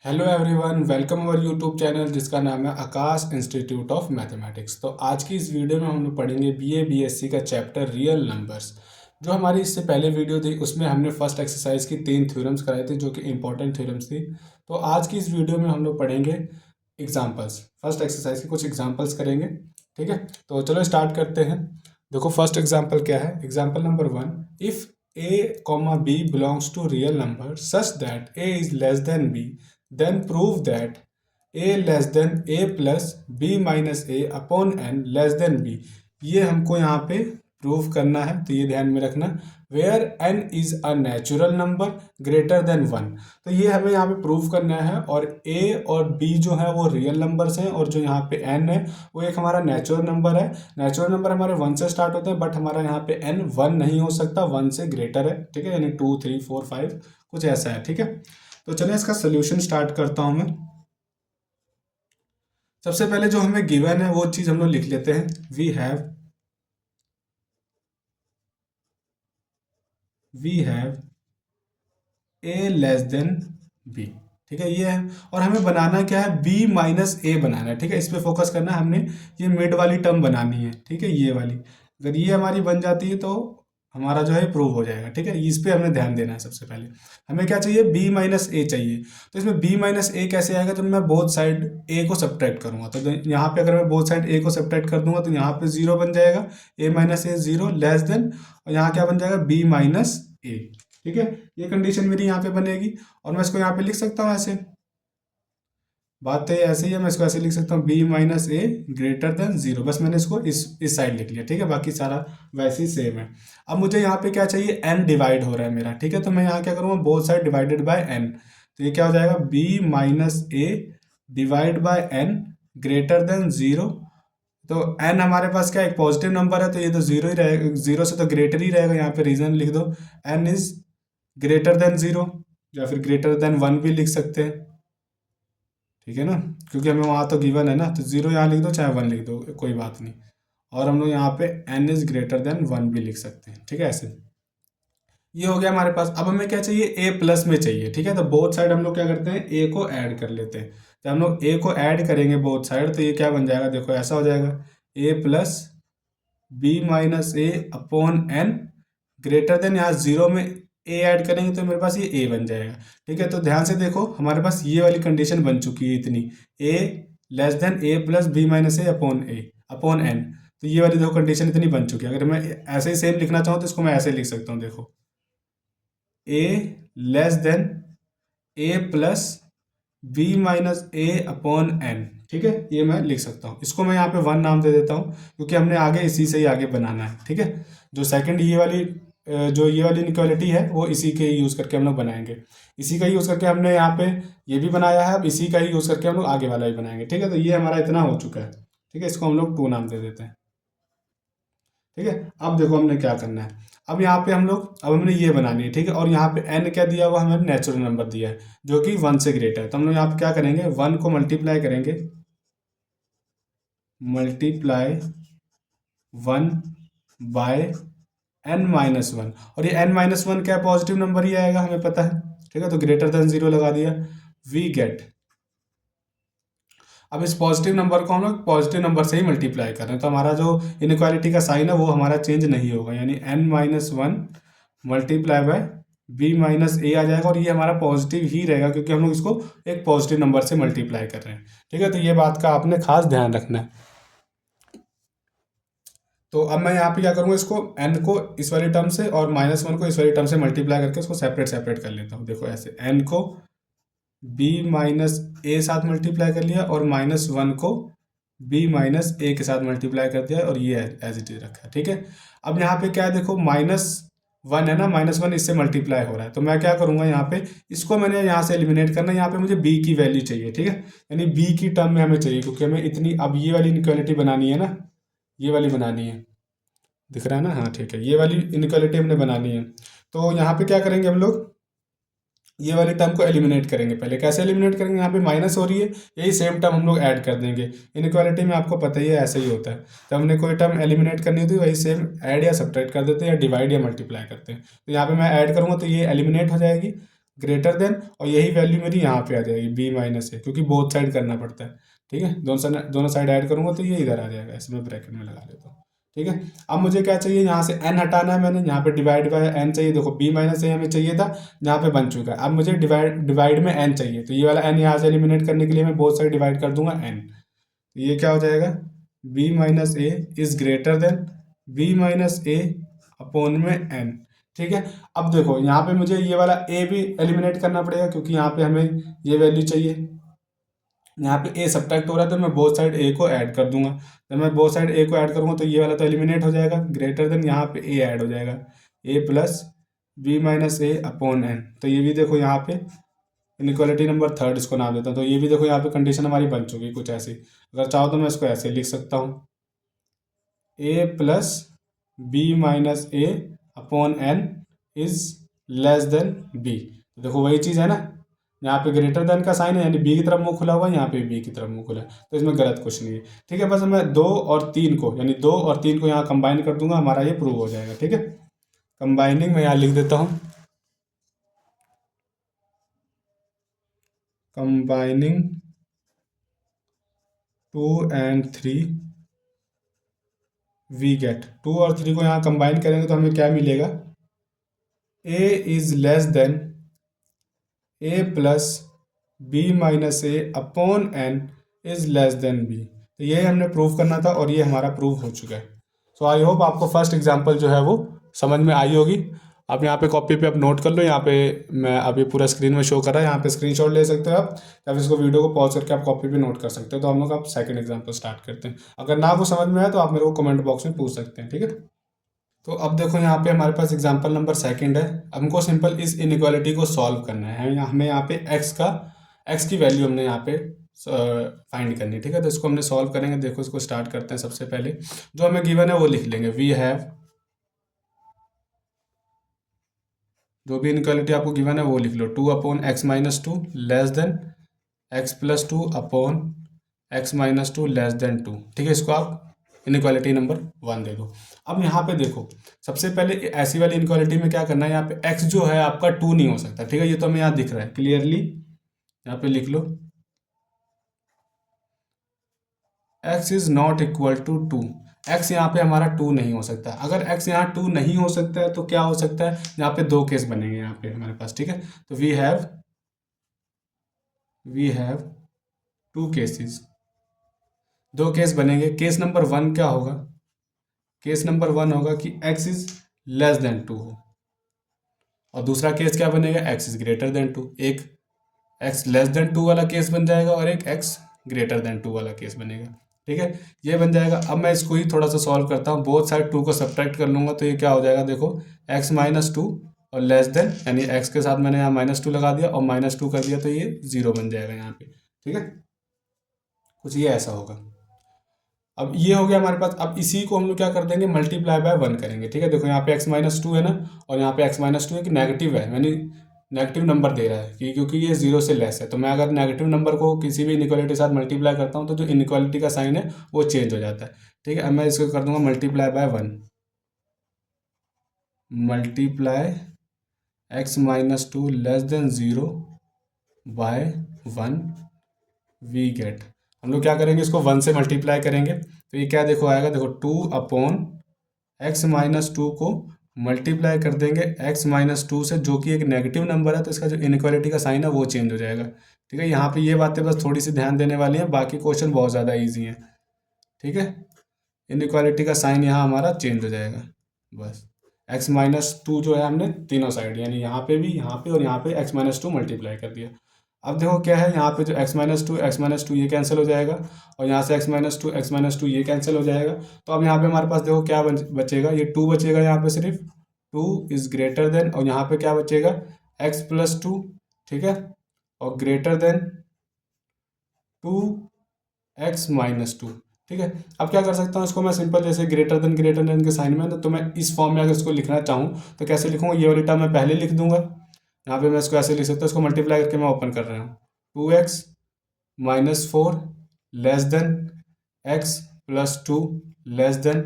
Hello everyone, welcome our YouTube channel जिसका नाम है आकाश इंस्टीट्यूट ऑफ मैथमेटिक्स। तो आज की इस वीडियो में हम लोग पढ़ेंगे बीए बीएससी का चैप्टर रियल नंबर्स। जो हमारी इससे पहले वीडियो थी उसमें हमने फर्स्ट एक्सरसाइज की 3 थ्योरम्स कराई थी जो कि इंपॉर्टेंट थ्योरम्स थी। तो आज की इस वीडियो में हम लोग पढ़ेंगे एग्जाम्पल्स। फर्स्ट एक्सरसाइज के कुछ एग्जाम्पल्स करेंगे। ठीक है, तो चलो स्टार्ट करते हैं। देखो फर्स्ट एग्जाम्पल क्या है। Example number 1, if a, b belongs to real number such that a is less than b, then prove that a less than a plus b minus a upon n less than b। ये हमको यहाँ पे prove करना है, तो ये ध्यान में रखना। Where n is a natural number greater than 1, तो ये हमें यहाँ पे प्रूव करना है। और a और b जो है वो रियल नंबर्स हैं, और जो यहाँ पे n है वो एक हमारा नेचुरल नंबर है। नेचुरल नंबर हमारे 1 से स्टार्ट होते हैं, बट हमारा यहाँ पे n 1 नहीं हो सकता, 1 से ग्रेटर है। ठीक है, यानी 2 3 4 5 कुछ ऐसा है। ठीक है, तो चलिए इसका सोल्यूशन स्टार्ट करता हूं मैं। सबसे पहले जो हमें गिवन है वो चीज हम लोग लिख लेते हैं। We have a less than b. ठीक है, ये है। और हमें बनाना क्या है, b माइनस ए बनाना है। ठीक है, इस पे फोकस करना है हमने। ये मिड वाली टर्म बनानी है। ठीक है, ये वाली अगर ये हमारी बन जाती है तो हमारा जो है प्रूव हो जाएगा। ठीक है, इस पे हमें ध्यान देना है। सबसे पहले हमें क्या चाहिए, b माइनस ए चाहिए। तो इसमें b माइनस ए कैसे आएगा, जब मैं बोथ साइड a को सब्ट्रैक्ट करूंगा। तो यहाँ पे अगर मैं बोथ साइड a को सब्ट्रैक्ट कर दूंगा तो यहाँ पे 0 बन जाएगा, a minus A 0 less than, और यहाँ क्या बन जाएगा, b माइनस ए। ठीक है, ये कंडीशन मेरी यहाँ पे बनेगी। और मैं इसको यहाँ पे लिख सकता हूँ ऐसे। बात तो ये ऐसे ही है, मैं इसको ऐसे लिख सकता हूँ b माइनस ए ग्रेटर देन 0। बस मैंने इसको इस साइड लिख लिया। ठीक है, बाकी सारा वैसे ही सेम है। अब मुझे यहाँ पे क्या चाहिए, n डिवाइड हो रहा है मेरा। ठीक है, तो मैं यहाँ क्या करूँगा, both side divided by n। तो ये क्या हो जाएगा, b minus A divide by n greater than 0। तो n हमारे पास क्या एक पॉजिटिव नंबर है, तो ये तो 0 ही रहेगा, 0 से तो ग्रेटर ही रहेगा। यहाँ पे रीजन लिख दो, n इज ग्रेटर देन 0, या फिर ग्रेटर देन 1 भी लिख सकते हैं। ठीक है ना, क्योंकि हमें वहाँ तो गिवन है ना, तो 0 यहाँ लिख दो चाहे 1 लिख दो, कोई बात नहीं। और हम लोग यहाँ पे n इज ग्रेटर देन 1 भी लिख सकते हैं। ठीक है, ऐसे ये हो गया हमारे पास। अब हमें क्या चाहिए, a प्लस में चाहिए। ठीक है, तो बोथ साइड हम लोग क्या करते हैं, a को ऐड कर लेते हैं। जब हम लोग a को ऐड करेंगे बोथ साइड, तो ये क्या बन जाएगा, देखो ऐसा हो जाएगा, a plus b minus a upon n greater than, यहाँ 0 में a ऐड करेंगे तो मेरे पास ये a बन जाएगा। ठीक है, तो ध्यान से देखो हमारे पास ये वाली कंडीशन बन चुकी है इतनी, a less than a plus b minus a upon n। तो ये वाली देखो कंडीशन इतनी बन चुकी है। अगर मैं ऐसे ही सेम लिखना चाहूँ तो इसको मैं ऐसे लिख सकता हूँ, देखो a less than a plus b minus a upon n। ठीक है, ये मैं लिख सकता हूँ। इसको मैं यहाँ पे 1 नाम दे देता हूँ, क्योंकि हमने आगे इसी से ही आगे बनाना है। ठीक है, जो सेकंड ये वाली इनइक्वालिटी है वो इसी के यूज़ करके हम लोग बनाएंगे। इसी का यूज़ करके हमने यहाँ पे ये भी बनाया है, अब इसी का ही यूज़ करके हम लोग आगे वाला भी बनाएंगे। ठीक है, तो ये हमारा इतना हो चुका है। ठीक है, इसको हम लोग 2 नाम दे देते हैं। ठीक है, अब देखो हमने क्या करना है। अब यहाँ पे अब हमने ये बनानी है। ठीक है, और यहाँ पे n क्या दिया हुआ, हमें नेचुरल नंबर दिया है जो कि 1 से ग्रेटर है। तो हम लोग यहाँ पे क्या करेंगे, 1 को मल्टीप्लाई करेंगे, मल्टीप्लाई 1 बाय n माइनस 1। और ये n माइनस 1 क्या पॉजिटिव नंबर ही आएगा, हमें पता है। ठीक है, तो ग्रेटर देन 0 लगा दिया। वी गेट, अब इस पॉजिटिव नंबर को हम लोग पॉजिटिव नंबर से ही मल्टीप्लाई कर रहे हैं, तो हमारा जो इनइक्वालिटी का साइन है वो हमारा चेंज नहीं होगा, यानी n minus 1 multiply by b minus a आ जाएगा। और ये हमारा पॉजिटिव ही रहेगा क्योंकि हम लोग इसको एक पॉजिटिव नंबर से मल्टीप्लाई कर रहे हैं। ठीक है, तो ये बात का आपने खास ध्यान रखना है। तो अब मैं यहाँ पे क्या करूँगा, इसको n को इस वाली टर्म से और माइनस 1 को इस वाली टर्म से मल्टीप्लाई करके इसको सेपरेट सेपरेट कर लेता हूँ। देखो ऐसे, n को b माइनस ए साथ मल्टीप्लाई कर लिया, और माइनस 1 को b माइनस ए के साथ मल्टीप्लाई कर दिया, और ये एज इट इज रखा है। ठीक है, अब यहाँ पे क्या है, देखो -1 है ना, -1 इससे मल्टीप्लाई हो रहा है। तो मैं क्या करूँगा, यहाँ पे इसको मैंने यहाँ से एलिमिनेट करना है। यहाँ पे मुझे b की वैल्यू चाहिए। ठीक है, यानी b की टर्म में हमें चाहिए, क्योंकि हमें इतनी अब ये वाली इनइक्वालिटी बनानी है ना, ये वाली बनानी है। दिख रहा है ना, हाँ ठीक है, ये वाली इनइक्वालिटी हमने बनानी है। तो यहाँ पे क्या करेंगे, हम लोग ये वाली टर्म को एलिमिनेट करेंगे। पहले कैसे एलिमिनेट करेंगे, यहाँ पे माइनस हो रही है, यही सेम टर्म हम लोग ऐड कर देंगे। इनइक्वालिटी में आपको पता ही है ऐसा ही होता है, जब हमने कोई टर्म एलिमिनेट करनी होती है वही सेम ऐड या सब्ट्रैक्ट कर देते हैं, या डिवाइड या मल्टीप्लाई करते हैं। तो यहाँ पे मैं ऐड करूँगा तो ये एलिमिनेट हो जाएगी, ग्रेटर देन, और यही वैल्यू मेरी यहाँ पे आ जाएगी बी माइनस ए, क्योंकि बोथ साइड करना पड़ता है। ठीक है, दोनों साइड ऐड करूँगा तो ये इधर आ जाएगा, ऐसे मैं ब्रैकेट में लगा लेता हूँ। ठीक है, अब मुझे क्या चाहिए, यहाँ से n हटाना है, मैंने यहाँ पे डिवाइड बाय n चाहिए। देखो b माइनस ए हमें चाहिए था, यहाँ पे बन चुका है। अब मुझे डिवाइड में n चाहिए, तो ये वाला n यहाँ से एलिमिनेट करने के लिए मैं बोथ साइड डिवाइड कर दूंगा n। तो ये क्या हो जाएगा, b minus A is greater then b minus a upon में n। ठीक है, अब देखो यहाँ पे मुझे ये वाला a भी एलिमिनेट करना पड़ेगा, क्योंकि यहाँ पे हमें ये वैल्यू चाहिए। यहाँ पे a सब्ट्रैक्ट हो रहा है, तो मैं बोथ साइड a को ऐड कर दूंगा। जब मैं बोथ साइड a को ऐड करूंगा तो ये वाला तो एलिमिनेट हो जाएगा, ग्रेटर देन यहाँ पे a ऐड हो जाएगा, a plus b minus a upon n. तो ये भी देखो यहाँ पे इनइक्वालिटी नंबर थर्ड इसको नाम देता हूँ। तो ये भी देखो यहाँ पे कंडीशन हमारी बन चुकी है कुछ ऐसी। अगर चाहो तो मैं इसको ऐसे लिख सकता हूँ, a plus b minus a upon n is less than b. देखो वही चीज़ है ना, यहाँ पे ग्रेटर देन का साइन है, यानी बी की तरफ मुंह खुला हुआ है, यहाँ पे बी की तरफ मुंह खुला है, तो इसमें गलत कुछ नहीं है। ठीक है, बस मैं दो और तीन को, यानी दो और तीन को यहाँ कंबाइन कर दूंगा, हमारा ये प्रूव हो जाएगा। ठीक है, कंबाइनिंग मैं यहाँ लिख देता हूँ, कंबाइनिंग 2 and 3 वी गेट, 2 और 3 को यहाँ कंबाइन करेंगे तो हमें क्या मिलेगा, a is less than a plus b minus a upon n is less than b. तो ये हमने प्रूव करना था और ये हमारा प्रूव हो चुका है। सो आई होप आपको फर्स्ट एग्जांपल जो है वो समझ में आई होगी। आप यहाँ पे कॉपी पे आप नोट कर लो, यहाँ पे मैं अभी पूरा स्क्रीन में शो कर रहा है, यहाँ पे स्क्रीनशॉट ले सकते हो आप, या फिर इसको वीडियो को पॉज करके आप कॉपी पे नोट कर सकते हो। तो हम लोग आप सेकंड एग्जांपल स्टार्ट करते हैं। अगर ना कुछ समझ में आए तो आप मेरे को कमेंट बॉक्स में पूछ सकते हैं। ठीक है, तो अब देखो यहाँ पे हमारे पास एग्जांपल नंबर सेकंड है। हमको सिंपल इस इनइक्वालिटी को सॉल्व करना है। हमें यहाँ पे एक्स की वैल्यू हमने यहाँ पे फाइंड करनी है। ठीक है, तो इसको हमने सॉल्व करेंगे। देखो इसको स्टार्ट करते हैं। सबसे पहले जो हमें गिवन है वो लिख लेंगे, वी हैव, जो भी इनइक्वालिटी आपको गिवन है वो लिख लो, 2 upon x minus two less than x plus two upon x minus two less then 2। ठीक है, इसको आप इनइक्वालिटी नंबर 1 दे दो। अब यहाँ पे देखो, सबसे पहले ऐसी वाली इनइक्वालिटी में क्या करना है, यहाँ पे x जो है आपका 2 नहीं हो सकता। ठीक है, ये तो हमें यहाँ दिख रहा है क्लियरली, यहाँ पे लिख लो x is not equal to 2। x यहाँ पे हमारा 2 नहीं हो सकता। अगर x यहाँ 2 नहीं हो सकता है तो क्या हो सकता है, यहाँ पे दो केस बनेंगे यहाँ पे हमारे पास। ठीक है, तो वी हैव टू केसेस, दो केस बनेंगे। केस नंबर 1 क्या होगा, केस नंबर 1 होगा कि x इज लेस देन 2 हो, और दूसरा केस क्या बनेगा, x इज ग्रेटर देन 2। एक x लेस देन 2 वाला केस बन जाएगा और एक x ग्रेटर देन 2 वाला केस बनेगा। ठीक है, ये बन जाएगा। अब मैं इसको ही थोड़ा सा सॉल्व करता हूँ, बोथ साइड 2 को सब्ट्रैक्ट कर लूंगा तो ये क्या हो जाएगा, देखो x माइनस 2 और लेस देन, यानी x के साथ मैंने यहाँ -2 लगा दिया और -2 कर दिया तो ये 0 बन जाएगा यहाँ पे। ठीक है, कुछ ये ऐसा होगा। अब ये हो गया हमारे पास। अब इसी को हम लोग क्या कर देंगे, मल्टीप्लाई बाय 1 करेंगे। ठीक है, देखो यहाँ पे x-2 है ना, और यहाँ पे x-2 एक नेगेटिव है, यानी नेगेटिव नंबर दे रहा है कि क्योंकि ये 0 से लेस है। तो मैं अगर नेगेटिव नंबर को किसी भी इनइक्वालिटी के साथ मल्टीप्लाई करता हूँ तो जो इनइक्वालिटी का साइन है वो चेंज हो जाता है। ठीक है, अब मैं इसको कर दूंगा multiply by 1, multiply x-2 less than 0 by 1 we get. हम लोग क्या करेंगे, इसको 1 से मल्टीप्लाई करेंगे तो ये क्या देखो आएगा, देखो 2 अपॉन x-2 को मल्टीप्लाई कर देंगे x-2 से, जो कि एक नेगेटिव नंबर है, तो इसका जो इनइक्वालिटी का साइन है वो चेंज हो जाएगा। ठीक है, यहाँ पे ये बातें बस थोड़ी सी ध्यान देने वाली हैं, बाकी क्वेश्चन बहुत ज़्यादा ईजी हैं। ठीक है, इनइक्वालिटी का साइन यहाँ हमारा चेंज हो जाएगा बस। x-2 जो है हमने तीनों साइड, यानी यहाँ पे भी, यहाँ पे और यहाँ पे x-2 मल्टीप्लाई कर दिया। अब देखो क्या है, यहाँ पे जो x-2 ये कैंसिल हो जाएगा, और यहाँ से x-2 ये कैंसिल हो जाएगा। तो अब यहाँ पे हमारे पास देखो क्या बचेगा, ये 2 बचेगा यहाँ पे, सिर्फ 2 इज ग्रेटर देन, और यहाँ पे क्या बचेगा, x प्लस 2। ठीक है, और ग्रेटर देन 2x-2। ठीक है, अब क्या कर सकता हूँ, इसको मैं सिंपल जैसे ग्रेटर देन के साइन में, तो मैं इस फॉर्म में अगर इसको लिखना चाहूँ तो कैसे लिखूँगा, ये वाली टर्म मैं पहले लिख दूंगा। यहाँ पे मैं इसको ऐसे लिख सकता हूँ, इसको मल्टीप्लाई करके मैं ओपन कर रहा हूँ, 2x-4 less than x plus 2 less than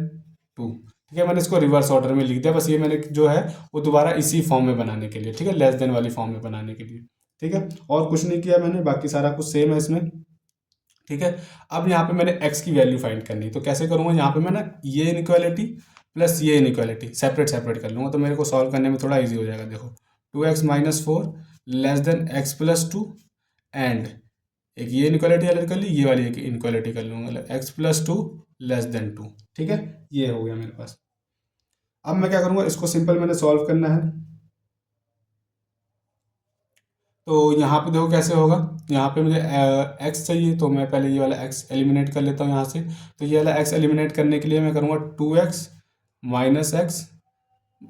2। ठीक है, मैंने इसको रिवर्स ऑर्डर में लिख दिया, बस ये मैंने जो है वो दोबारा इसी फॉर्म में बनाने के लिए, ठीक है, लेस देन वाली फॉर्म में बनाने के लिए। ठीक है, और कुछ नहीं किया मैंने, बाकी सारा कुछ सेम है इसमें। ठीक है, अब यहाँ पे मैंने x की वैल्यू फाइंड करनी है, तो कैसे करूँगा, यहाँ पे मैं ना ये इनइक्वालिटी प्लस ये इनइक्वालिटी सेपरेट सेपरेट कर लूँगा, तो मेरे को सॉल्व करने में थोड़ा इजी हो जाएगा। देखो 2x-4 less than x+2 and एक ये इनइक्वालिटी अलग कर ली, ये वाली एक इनइक्वालिटी कर लूँगा, मतलब x+2 लेस देन 2। ठीक है, ये हो गया मेरे पास। अब मैं क्या करूँगा, इसको सिंपल मैंने सॉल्व करना है। तो यहाँ पे देखो कैसे होगा, यहाँ पे मुझे x चाहिए, तो मैं पहले ये वाला x एलिमिनेट कर लेता हूँ यहाँ से। तो ये वाला x एलिमिनेट करने के लिए मैं करूँगा 2x माइनस एक्स,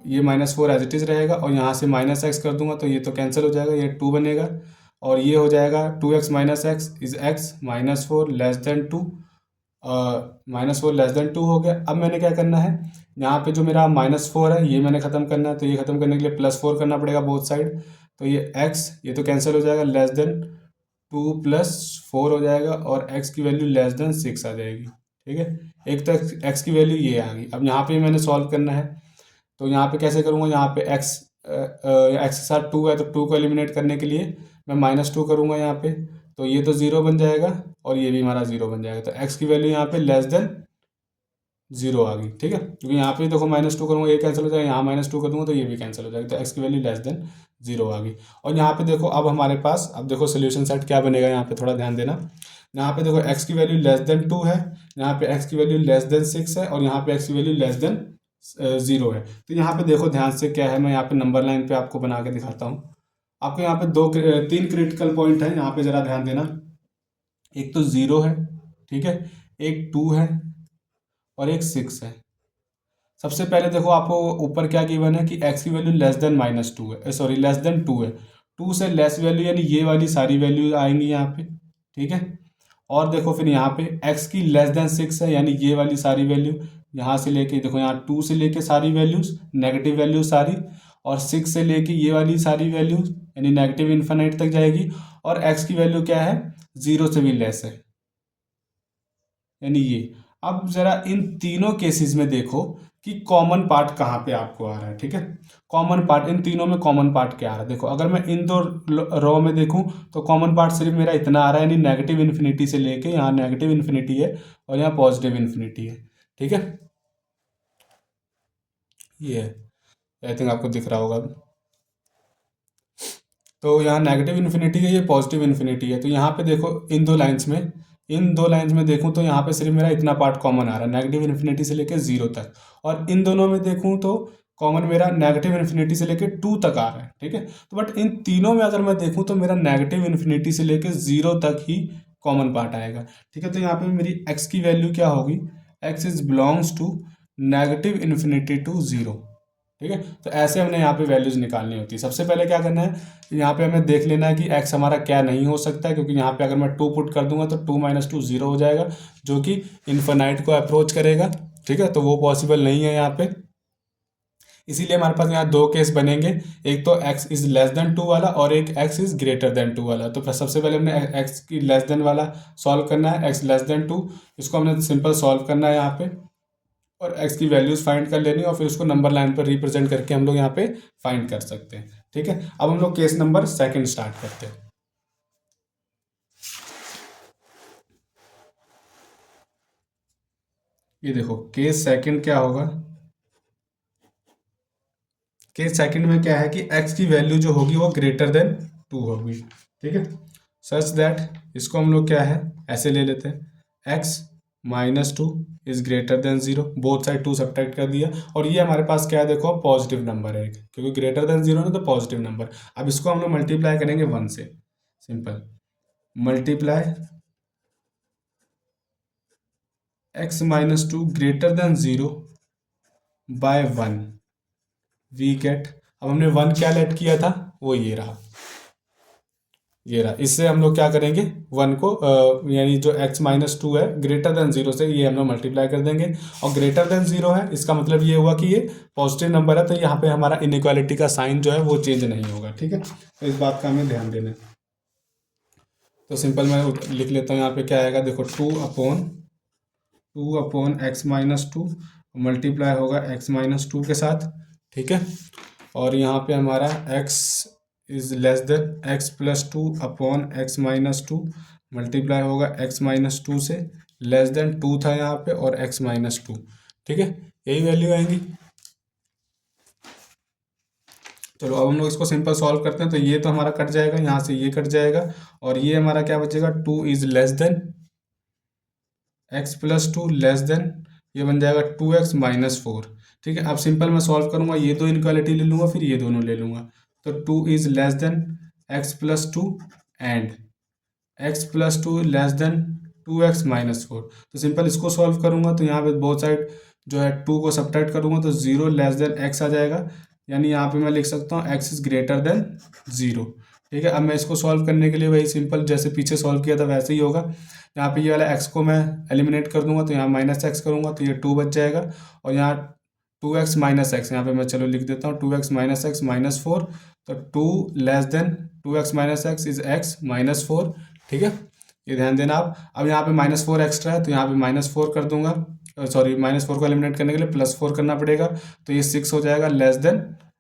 ये -4 एज इट इज़ रहेगा, और यहाँ से -x कर दूंगा तो ये तो कैंसिल हो जाएगा, ये 2 बनेगा, और ये हो जाएगा 2x minus x is x -4 less than 2, -4 less than 2 हो गया। अब मैंने क्या करना है, यहाँ पे जो मेरा -4 है ये मैंने ख़त्म करना है, तो ये ख़त्म करने के लिए +4 करना पड़ेगा बोथ साइड, तो ये x ये तो कैंसिल हो जाएगा, लेस देन 2 + 4 हो जाएगा, और x की वैल्यू लेस देन 6 आ जाएगी। ठीक है, एक तो x की वैल्यू ये आ गई। अब यहाँ पे मैंने सॉल्व करना है, तो यहाँ पे कैसे करूँगा, यहाँ पे x के साथ 2 है, तो 2 को एलिमिनेट करने के लिए मैं -2 करूँगा यहाँ पे, तो ये तो 0 बन जाएगा, और ये भी हमारा 0 बन जाएगा, तो x की वैल्यू यहाँ पे लेस देन 0 आ गई। ठीक है, क्योंकि यहाँ पे देखो -2 करूँगा ये कैंसिल हो जाएगा, यहाँ -2 कर दूँगा तो ये भी कैंसिल हो जाएगा, तो x की वैल्यू लेस देन 0 आ गई। और यहाँ पे देखो अब हमारे पास, अब देखो सोल्यूशन सेट क्या बनेगा, यहाँ पे थोड़ा ध्यान देना। यहाँ पे देखो x की वैल्यू लेस देन 2 है, यहाँ पे x की वैल्यू लेस देन 6 है, और यहाँ पे x की वैल्यू लेस देन 0 है। तो यहाँ पे देखो ध्यान से क्या है, मैं यहाँ पे नंबर लाइन पे आपको बना के दिखाता हूँ। आपको यहाँ पे 3 क्रिटिकल पॉइंट है, यहाँ पे ज़रा ध्यान देना। एक तो 0 है, ठीक है, एक 2 है, और एक 6 है। सबसे पहले देखो आपको ऊपर क्या गिवन है कि x की वैल्यू लेस देन -2 है, सॉरी लेस देन 2 है। 2 से लेस वैल्यू यानी ये वाली सारी वैल्यू आएंगी यहाँ पे। ठीक है, और देखो फिर यहाँ पे x की लेस देन 6 है, यानी ये वाली सारी वैल्यू यहाँ से लेके, देखो यहाँ 2 से लेके सारी वैल्यूज नेगेटिव वैल्यू सारी, और 6 से लेके ये वाली सारी वैल्यूज यानी नेगेटिव इन्फिनिट तक जाएगी, और x की वैल्यू क्या है, 0 से भी लेस है, यानी ये। अब जरा इन तीनों केसेस में देखो कि कॉमन पार्ट कहाँ पे आपको आ रहा है। ठीक है, कॉमन पार्ट इन तीनों में कॉमन पार्ट क्या आ रहा है, देखो अगर मैं इन दो रो में देखूं तो कॉमन पार्ट सिर्फ मेरा इतना आ रहा है, यानी नेगेटिव इन्फिनिटी से लेके यहाँ नेगेटिव इन्फिनिटी है, और यहाँ पॉजिटिव इन्फिनिटी है। ठीक है, ये आई थिंक आपको दिख रहा होगा। तो यहाँ नेगेटिव इन्फिनिटी है, ये पॉजिटिव इन्फिनिटी है, तो यहाँ पे देखो इन दो लाइंस में देखूँ तो यहाँ पे सिर्फ मेरा इतना पार्ट कॉमन आ रहा है, नेगेटिव इन्फिनिटी से लेकर 0 तक, और इन दोनों में देखूँ तो कॉमन मेरा नेगेटिव इन्फिनिटी से लेकर 2 तक आ रहा है। ठीक है, तो बट इन तीनों में अगर मैं देखूँ तो मेरा नेगेटिव इन्फिनिटी से लेकर 0 तक ही कॉमन पार्ट आएगा। ठीक है, तो यहाँ पे मेरी x की वैल्यू क्या होगी, x is belongs to negative infinity to 0। ठीक है, तो ऐसे हमने यहाँ पे वैल्यूज निकालनी होती है। सबसे पहले क्या करना है, यहाँ पे हमें देख लेना है कि x हमारा क्या नहीं हो सकता है, क्योंकि यहाँ पे अगर मैं 2 पुट कर दूंगा तो 2 - 2 0 हो जाएगा, जो कि इन्फिनाइट को अप्रोच करेगा। ठीक है, तो वो पॉसिबल नहीं है यहाँ पे, इसीलिए हमारे पास यहाँ दो केस बनेंगे, एक तो x इज लेस देन 2 वाला, और एक x इज ग्रेटर देन 2 वाला। तो फिर सबसे पहले हमने x की लेस देन वाला सॉल्व करना है, x लेस देन 2, इसको हमने सिंपल सॉल्व करना है यहाँ पे, और x की वैल्यूज फाइंड कर लेनी, और फिर उसको नंबर लाइन पर रिप्रेजेंट करके हम लोग यहाँ पे फाइंड कर सकते हैं। ठीक है, अब हम लोग केस नंबर 2 स्टार्ट करते हैं। ये देखो केस सेकंड क्या होगा, केस सेकंड में क्या है कि x की वैल्यू जो होगी वो ग्रेटर देन 2 होगी। ठीक है, सच दैट इसको हम लोग क्या है ऐसे ले लेते हैं, x -2 is greater than 0, both side 2 subtract कर दिया, और ये हमारे पास क्या है देखो पॉजिटिव नंबर है, क्योंकि ग्रेटर देन 0 ना तो पॉजिटिव नंबर। अब इसको हम लोग मल्टीप्लाई करेंगे 1 से, simple multiply x -2 greater than 0 by 1, we get, अब हमने 1 क्या लेट किया था, वो ये रहा, ये रहा। इससे हम लोग क्या करेंगे, 1 को यानी जो x -2 है ग्रेटर देन 0 से, ये हम लोग मल्टीप्लाई कर देंगे, और ग्रेटर देन 0 है इसका मतलब ये हुआ कि ये पॉजिटिव नंबर है, तो यहाँ पे हमारा इनइक्वालिटी का साइन जो है वो चेंज नहीं होगा। ठीक है, तो इस बात का हमें ध्यान देना है। तो सिंपल मैं लिख लेता हूँ, यहाँ पे क्या आएगा देखो 2 अपॉन x -2, मल्टीप्लाई होगा x माइनस टू के साथ, ठीक है। और यहाँ पे हमारा x is less than x plus two upon x minus two, multiply होगा x माइनस टू से, लेस देन टू था यहाँ पे और x माइनस टू, ठीक है। यही वैल्यू आएंगी। चलो अब हम लोग इसको सिंपल सॉल्व करते हैं। तो ये तो हमारा कट जाएगा, यहाँ से ये कट जाएगा और ये हमारा क्या बचेगा, to is less than x plus two less then, ये बन जाएगा टू एक्स माइनस फोर, ठीक है। अब सिंपल मैं सॉल्व करूंगा, ये दो इनक्वालिटी ले लूंगा, फिर ये दोनों ले लूंगा। तो two is less than x plus two and x plus two less than two x minus four. तो सिंपल इसको सॉल्व करूंगा तो यहाँ पे बोथ साइड जो है टू को सब्ट्रैक्ट करूंगा तो जीरो लेस देन एक्स आ जाएगा, यानी यहाँ पे मैं लिख सकता हूँ x is greater than zero, ठीक है। अब मैं इसको सॉल्व करने के लिए वही सिंपल जैसे पीछे सॉल्व किया था वैसे ही होगा। यहाँ पे ये वाला एक्स को मैं एलिमिनेट कर दूंगा तो यहाँ माइनस एक्स करूँगा तो ये टू बच जाएगा और यहाँ टू एक्स माइनस एक्स यहाँ पे मैं चलो लिख देता हूँ टू एक्स माइनस फोर। तो two less than two x minus x is x minus four, ठीक है। ये ध्यान देना आप। अब यहाँ पे माइनस फोर एक्स्ट्रा है तो यहाँ पे माइनस फोर कर दूंगा, सॉरी माइनस फोर को एलिमिनेट करने के लिए प्लस फोर करना पड़ेगा तो ये सिक्स हो जाएगा लेस देन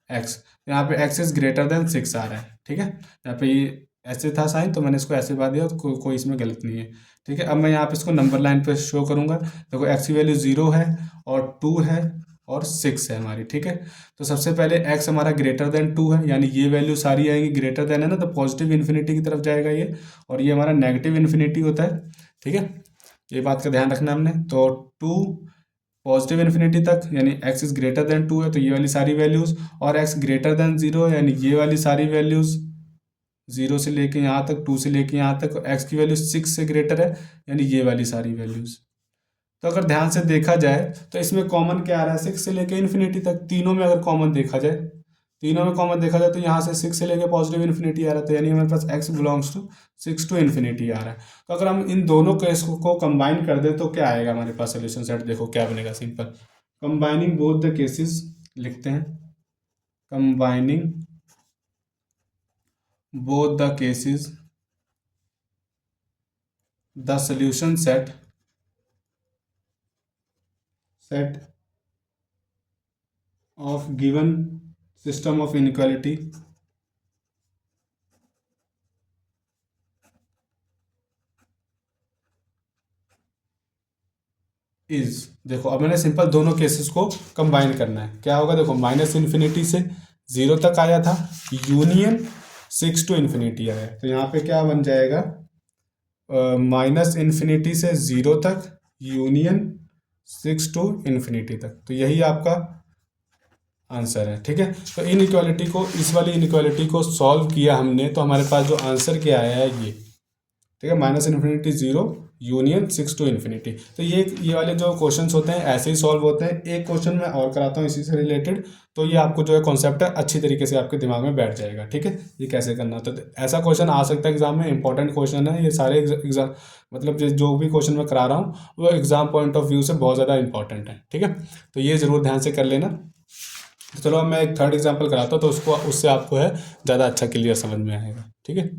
एक्स। यहाँ पे x is greater than six आ रहा है, ठीक है। यहाँ पे ये ऐसे था साइन तो मैंने इसको ऐसे बात दिया तो कोई इसमें गलत नहीं है, ठीक है। अब मैं यहाँ पे इसको नंबर लाइन पे शो करूँगा। देखो एक्स की वैल्यू जीरो है और टू है और सिक्स है हमारी, ठीक है। तो सबसे पहले एक्स हमारा ग्रेटर देन टू है, यानी ये वैल्यू सारी आएंगी ग्रेटर देन है ना, तो पॉजिटिव इन्फिनिटी की तरफ जाएगा ये, और ये हमारा नेगेटिव इन्फिनिटी होता है, ठीक है। ये बात का ध्यान रखना हमने। तो टू पॉजिटिव इन्फिनिटी तक यानी x is greater than two है तो ये वाली सारी वैल्यूज़, और एक्स ग्रेटर देन जीरो है यानी ये वाली सारी वैल्यूज़, जीरो से लेके यहाँ तक, टू से लेके यहाँ तक, एक्स की वैल्यू सिक्स से ग्रेटर है यानी ये वाली सारी वैल्यूज़। तो अगर ध्यान से देखा जाए तो इसमें कॉमन क्या आ रहा है, सिक्स से लेके इन्फिनिटी तक, तीनों में अगर कॉमन देखा जाए, तीनों में कॉमन देखा जाए तो यहाँ से सिक्स से लेके पॉजिटिव इन्फिनिटी आ रहा था, यानी हमारे पास x belongs to six to infinity आ रहा है। तो अगर हम इन दोनों केस को कंबाइन कर दें तो क्या आएगा हमारे पास सोल्यूशन सेट, देखो क्या बनेगा। Simple combining both the cases लिखते हैं, combining both the cases the solution set of given system of inequality is, देखो अब मैंने सिंपल दोनों केसेस को कंबाइन करना है। क्या होगा, देखो माइनस इन्फिनिटी से जीरो तक आया था, यूनियन सिक्स टू इन्फिनिटी आया, तो यहाँ पे क्या बन जाएगा, माइनस इन्फिनिटी से जीरो तक यूनियन सिक्स टू इन्फिनिटी तक। तो यही आपका आंसर है, ठीक है। तो इन इक्वालिटी को, इस वाली इनइक्वालिटी को सॉल्व किया हमने तो हमारे पास जो आंसर क्या आया है ये, ठीक है, minus infinity zero union six to infinity. तो ये वाले जो क्वेश्चंस होते हैं ऐसे ही सॉल्व होते हैं। एक क्वेश्चन मैं और कराता हूँ इसी से रिलेटेड, तो ये आपको जो है कॉन्सेप्ट है अच्छी तरीके से आपके दिमाग में बैठ जाएगा, ठीक है। ये कैसे करना, तो ऐसा क्वेश्चन आ सकता है एग्जाम में, इंपॉर्टेंट क्वेश्चन है ये सारे एग्जाम, मतलब जो भी क्वेश्चन मैं करा रहा हूँ वो एग्जाम पॉइंट ऑफ व्यू से बहुत ज़्यादा इंपॉर्टेंट है, ठीक है। तो ये ज़रूर ध्यान से कर लेना। तो चलो अब मैं एक थर्ड एग्जाम्पल कराता हूँ तो उससे आपको है ज़्यादा अच्छा क्लियर समझ में आएगा, ठीक है।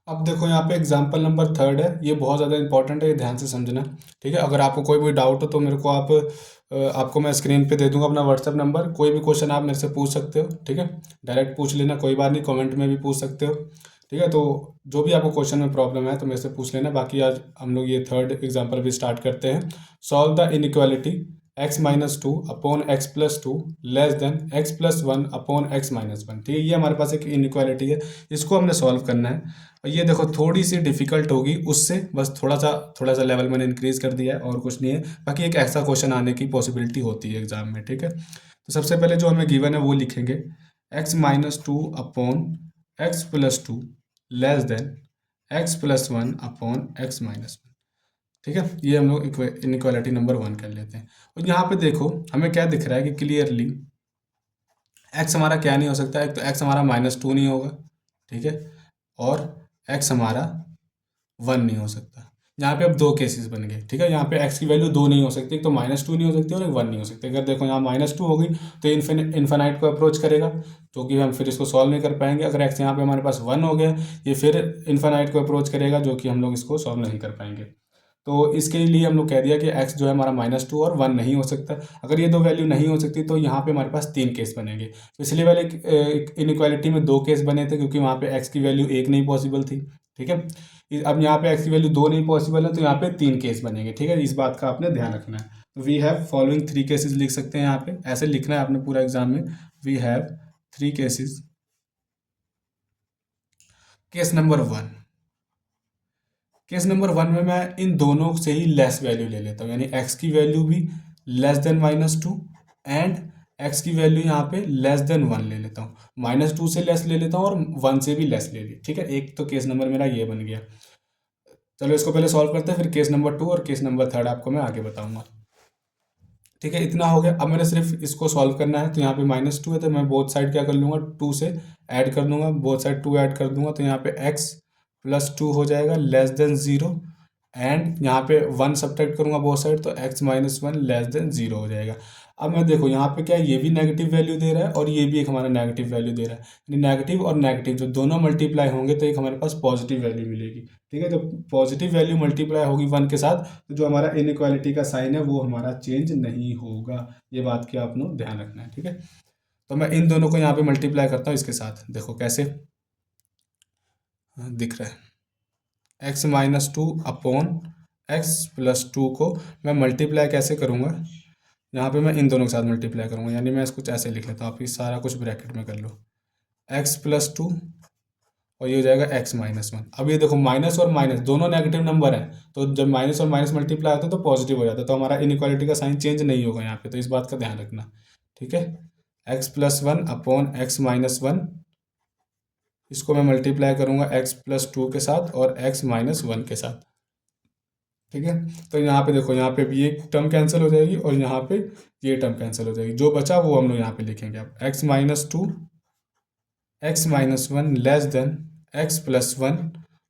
अब देखो यहाँ पे एग्जाम्पल नंबर थर्ड है, ये बहुत ज़्यादा इंपॉर्टेंट है, ये ध्यान से समझना, ठीक है। अगर आपको कोई भी डाउट हो तो मेरे को आपको मैं स्क्रीन पे दे दूंगा अपना व्हाट्सएप नंबर, कोई भी क्वेश्चन आप मेरे से पूछ सकते हो, ठीक है। डायरेक्ट पूछ लेना, कोई बात नहीं, कमेंट में भी पूछ सकते हो, ठीक है। तो जो भी आपको क्वेश्चन में प्रॉब्लम है तो मेरे से पूछ लेना। बाकी आज हम लोग ये थर्ड एग्जाम्पल भी स्टार्ट करते हैं। Solve the inequality x minus two upon x plus two less than x plus one upon x minus one, ठीक है। ये हमारे पास एक इनइक्वालिटी है, इसको हमने सॉल्व करना है। और ये देखो थोड़ी सी डिफिकल्ट होगी उससे, बस थोड़ा सा लेवल मैंने इंक्रीज कर दिया है और कुछ नहीं है। बाकी एक ऐसा क्वेश्चन आने की पॉसिबिलिटी होती है एग्जाम में, ठीक है। तो सबसे पहले जो हमें गिवन है वो लिखेंगे, x minus two upon x plus two less than x plus one upon x minus one, ठीक है। ये हम लोग इनइक्वालिटी नंबर वन कर लेते हैं। और यहाँ पे देखो हमें क्या दिख रहा है कि क्लियरली एक्स हमारा क्या नहीं हो सकता, एक तो एक्स हमारा माइनस टू नहीं होगा, ठीक है, और एक्स हमारा वन नहीं हो सकता। यहाँ पे अब दो केसेस बन गए, ठीक है। यहाँ पे एक्स की वैल्यू दो नहीं हो सकती, एक तो माइनस टू नहीं हो सकती और एक वन नहीं हो सकती। अगर देखो यहाँ माइनस टू होगी तो इन्फिनाइट को अप्रोच करेगा, तो कि हम फिर इसको सॉल्व नहीं कर पाएंगे। अगर एक्स यहाँ पे हमारे पास वन हो गया, ये फिर इन्फिनाइट को अप्रोच करेगा, जो कि हम लोग इसको सॉल्व नहीं कर पाएंगे। तो इसके लिए हम लोग कह दिया कि एक्स जो है हमारा -2 और 1 नहीं हो सकता। अगर ये दो वैल्यू नहीं हो सकती तो यहाँ पे हमारे पास 3 केस बनेंगे। पिछले वाले इनइक्वालिटी में 2 केस बने थे क्योंकि वहाँ पे एक्स की वैल्यू 1 नहीं पॉसिबल थी, ठीक है। अब यहाँ पे एक्स की वैल्यू 2 नहीं पॉसिबल है तो यहाँ पे 3 केस बनेंगे, ठीक है। इस बात का आपने ध्यान रखना है। वी हैव फॉलोइंग 3 केसेस लिख सकते हैं, यहाँ पे ऐसे लिखना है आपने पूरा एग्जाम में। We have 3 cases. Case number 1, case number 1 में मैं इन दोनों से ही लेस वैल्यू ले लेता हूँ, यानी एक्स की वैल्यू भी लेस देन -2 एंड एक्स की वैल्यू यहाँ पे लेस देन 1 ले लेता हूँ। -2 से लेस ले लेता हूँ और 1 से भी लेस ले ली, ठीक है। एक तो केस नंबर मेरा ये बन गया। चलो इसको पहले सॉल्व करते हैं, फिर केस नंबर 2 और केस नंबर 3 आपको मैं आगे बताऊंगा, ठीक है। इतना हो गया। अब मैंने सिर्फ इसको सॉल्व करना है, तो यहाँ पे -2 है तो मैं बोथ साइड क्या कर लूँगा, 2 से ऐड कर दूंगा, बोथ साइड 2 ऐड कर दूंगा, तो यहाँ पे x + 2 हो जाएगा लेस देन 0 एंड यहाँ पे 1 सब्ट्रैक्ट करूंगा बोथ साइड, तो x - 1 लेस देन 0 हो जाएगा। अब मैं देखो यहाँ पे क्या है, ये भी नेगेटिव वैल्यू दे रहा है और ये भी एक हमारा नेगेटिव वैल्यू दे रहा है, यानी नेगेटिव और नेगेटिव जो दोनों मल्टीप्लाई होंगे तो एक हमारे पास पॉजिटिव वैल्यू मिलेगी, ठीक है। जब पॉजिटिव वैल्यू मल्टीप्लाई होगी 1 के साथ तो जो हमारा इनइक्वालिटी का साइन है वो हमारा चेंज नहीं होगा। ये बात की आपने ध्यान रखना है, ठीक है। तो मैं इन दोनों को यहाँ पे मल्टीप्लाई करता हूँ इसके साथ, देखो कैसे दिख रहा है। x - 2 अपॉन x + 2 को मैं मल्टीप्लाई कैसे करूँगा, यहाँ पे मैं इन दोनों के साथ मल्टीप्लाई करूँगा, यानी मैं इसको ऐसे लिख लेता हूँ, आप ये सारा कुछ ब्रैकेट में कर लो, x + 2 और ये हो जाएगा x - 1। अब ये देखो माइनस और माइनस दोनों नेगेटिव नंबर हैं, तो जब माइनस और माइनस मल्टीप्लाई होता है तो पॉजिटिव हो जाता है, तो हमारा इनइक्वालिटी का साइन चेंज नहीं होगा यहाँ पे, तो इस बात का ध्यान रखना, ठीक है। x + 1 अपॉन x - 1, इसको मैं मल्टीप्लाई करूँगा x + 2 के साथ और x - 1 के साथ, ठीक है। तो यहाँ पे देखो, यहाँ पे भी ये टर्म कैंसिल हो जाएगी और यहाँ पे ये टर्म कैंसिल हो जाएगी, जो बचा वो हम लोग यहाँ पे लिखेंगे। अब x - 2 x - 1 less than x + 1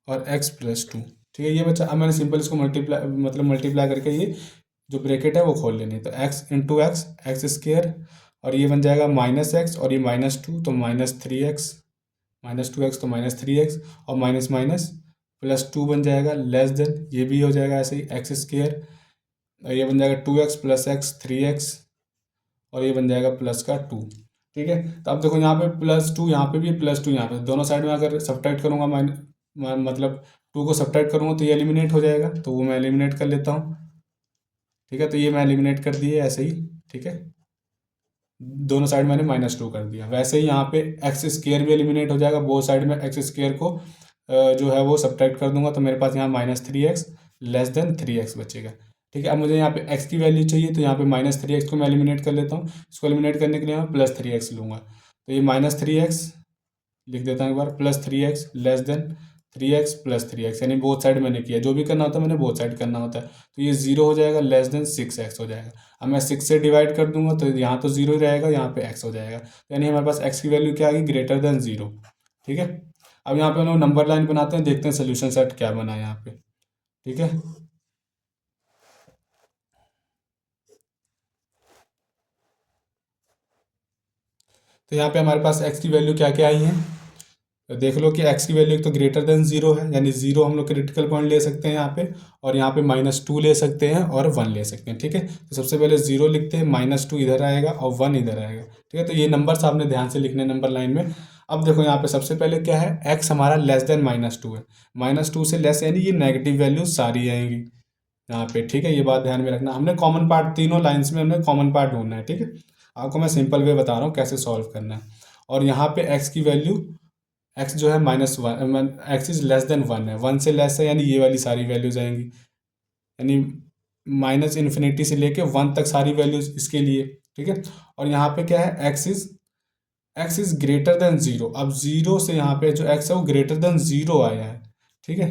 और x + 2, ठीक है। ये बचा। अब मैंने सिंपल इसको मल्टीप्लाई करके ये जो ब्रैकेट है वो खोल लेनी है, तो x × x x² और ये बन जाएगा -x और ये -2 तो -3x, -2x तो -3x और माइनस माइनस +2 बन जाएगा लेस देन, ये भी हो जाएगा ऐसे ही x² और ये बन जाएगा 2x + x 3x और ये बन जाएगा प्लस का 2, ठीक है। तो अब देखो यहाँ पे +2 यहाँ पे भी +2 यहाँ पे, दोनों साइड में अगर सब्ट्रैक्ट करूँगा मतलब 2 को सब्ट्रैक्ट करूँगा तो ये एलिमिनेट हो जाएगा, तो वो मैं एलिमिनेट कर लेता हूँ, ठीक है। तो ये मैं एलिमिनेट कर दिए ऐसे ही, ठीक है। दोनों साइड मैंने -2 कर दिया। वैसे ही यहाँ पे x² भी एलिमिनेट हो जाएगा, बोथ साइड में x² को जो है वो सब्ट्रैक्ट कर दूंगा, तो मेरे पास यहाँ -3x लेस देन 3x बचेगा, ठीक है। अब मुझे यहाँ पे x की वैल्यू चाहिए, तो यहाँ पे -3x को मैं एलिमिनेट कर लेता हूँ। इसको एलिमिनेट करने के लिए मैं +3x लूँगा, तो ये -3x लिख देता हूँ एक बार, +3x less than 3x + 3x, यानी बोथ साइड मैंने किया, जो भी करना होता है मैंने बोथ साइड करना होता है। तो ये 0 हो जाएगा लेस देन 6x हो जाएगा। अब मैं 6 से डिवाइड कर दूंगा तो यहाँ तो 0 ही रहेगा, यहाँ पे x हो जाएगा, यानी हमारे पास x की वैल्यू क्या आ गई, >0, ठीक है। अब यहाँ पे हम लोग नंबर लाइन बनाते हैं, देखते हैं सोल्यूशन सेट क्या बना है यहाँ पे, ठीक है। तो यहाँ पे हमारे पास x की वैल्यू क्या क्या आई है, तो देख लो कि x की वैल्यू तो >0 है, यानी 0 हम लोग क्रिटिकल पॉइंट ले सकते हैं यहाँ पे, और यहाँ पे -2 ले सकते हैं और 1 ले सकते हैं, ठीक है। तो सबसे पहले 0 लिखते हैं, -2 इधर आएगा और 1 इधर आएगा, ठीक है। तो ये नंबर आपने ध्यान से लिखने नंबर लाइन में। अब देखो यहाँ पे सबसे पहले क्या है, x हमारा लेस देन -2 है, -2 से लेस यानी ये नेगेटिव वैल्यू सारी आएंगी यहाँ पे, ठीक है। ये बात ध्यान में रखना, हमने कॉमन पार्ट तीनों लाइन्स में हमने कॉमन पार्ट ढूंढना है, ठीक है। आपको मैं सिंपल वे बता रहा हूँ कैसे सॉल्व करना है। और यहाँ पे x की वैल्यू, x जो है -1, x इज लेस देन 1 है, 1 से लेस है, यानी ये वाली सारी वैल्यूज आएंगी, यानी -∞ से लेके 1 तक सारी वैल्यूज इसके लिए, ठीक है। और यहाँ पे क्या है, x इज ग्रेटर देन 0, अब 0 से यहाँ पे जो x है वो >0 आया है, ठीक है।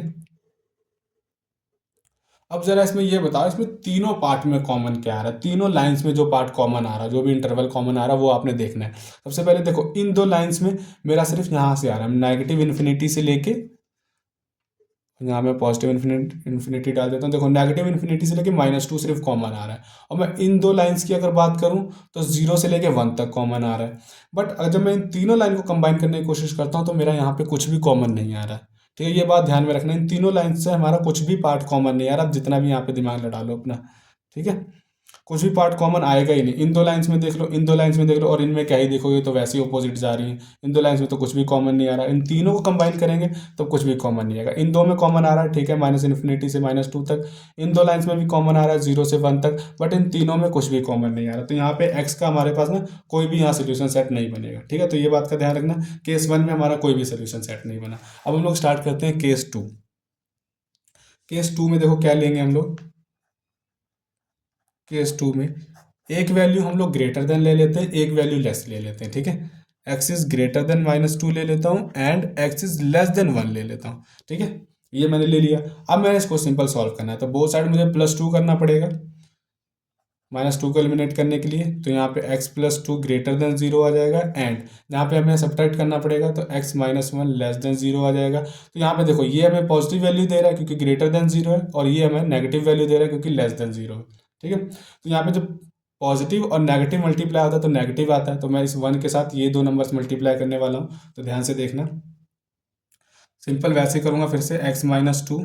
अब जरा इसमें ये बताओ, इसमें तीनों पार्ट में कॉमन क्या आ रहा है, तीनों लाइंस में जो पार्ट कॉमन आ रहा है, जो भी इंटरवल कॉमन आ रहा है वो आपने देखना है। सबसे पहले देखो इन दो लाइंस में मेरा सिर्फ यहाँ से आ रहा है, -∞ से लेके, यहाँ मैं पॉजिटिव इन्फिनिटी डाल देता हूँ, देखो -∞ से लेके -2 सिर्फ कॉमन आ रहा है। और मैं इन दो लाइंस की अगर बात करूँ तो 0 से लेके 1 तक कॉमन आ रहा है, बट जब मैं इन तीनों लाइन को कंबाइन करने की कोशिश करता हूँ तो मेरा यहाँ पे कुछ भी कॉमन नहीं आ रहा है, ठीक है, ये बात ध्यान में रखना, इन तीनों लाइन से हमारा कुछ भी पार्ट कॉमन नहीं आ रहा। आप जितना भी यहाँ पे दिमाग लड़ा लो अपना, ठीक है, कुछ भी पार्ट कॉमन आएगा ही नहीं। इन दो लाइंस में देख लो, इन दो लाइंस में देख लो, और इनमें क्या ही देखोगे तो वैसे ही ऑपोजिट जा रही हैं। इन दो लाइंस में तो कुछ भी कॉमन नहीं आ रहा। इन तीनों को कंबाइन करेंगे तो कुछ भी कॉमन नहीं आएगा। इन दो में कॉमन आ रहा है, ठीक है, -∞ से -2 तक। इन दो लाइंस में भी कॉमन आ रहा है 0 से 1 तक, बट इन तीनों में कुछ भी कॉमन नहीं आ रहा। तो यहाँ पे एक्स का हमारे पास ना कोई भी यहाँ सोल्यूशन सेट नहीं बनेगा। ठीक है, तो ये बात का ध्यान रखना, केस 1 में हमारा कोई भी सोल्यूशन सेट नहीं बना। अब हम लोग स्टार्ट करते हैं केस 2। केस 2 में देखो क्या लेंगे हम लोग। केस 2 में एक वैल्यू हम लोग ग्रेटर देन ले लेते हैं, एक वैल्यू लेस ले लेते हैं। ठीक है, एक्स इज ग्रेटर देन -2 ले लेता हूँ and x is less then 1 ले लेता हूँ। ठीक है, ये मैंने ले लिया। अब मैंने इसको सिंपल सॉल्व करना है, तो बोथ साइड मुझे +2 करना पड़ेगा -2 को एलिमिनेट करने के लिए। तो यहाँ पे x + 2 ग्रेटर देन 0 आ जाएगा, एंड यहाँ पे हमें सब्ट्रैक्ट करना पड़ेगा, तो x - 1 लेस देन 0 आ जाएगा। तो यहाँ पे देखो, ये हमें पॉजिटिव वैल्यू दे रहा है क्योंकि ग्रेटर देन 0 है, और ये हमें नेगेटिव वैल्यू दे रहा है क्योंकि लेस देन 0 है। ठीक है, तो यहाँ पे जब पॉजिटिव और नेगेटिव मल्टीप्लाई होता है तो नेगेटिव आता है, तो मैं इस 1 के साथ ये दो नंबर्स मल्टीप्लाई करने वाला हूँ। तो ध्यान से देखना, सिंपल वैसे करूँगा फिर से, x - 2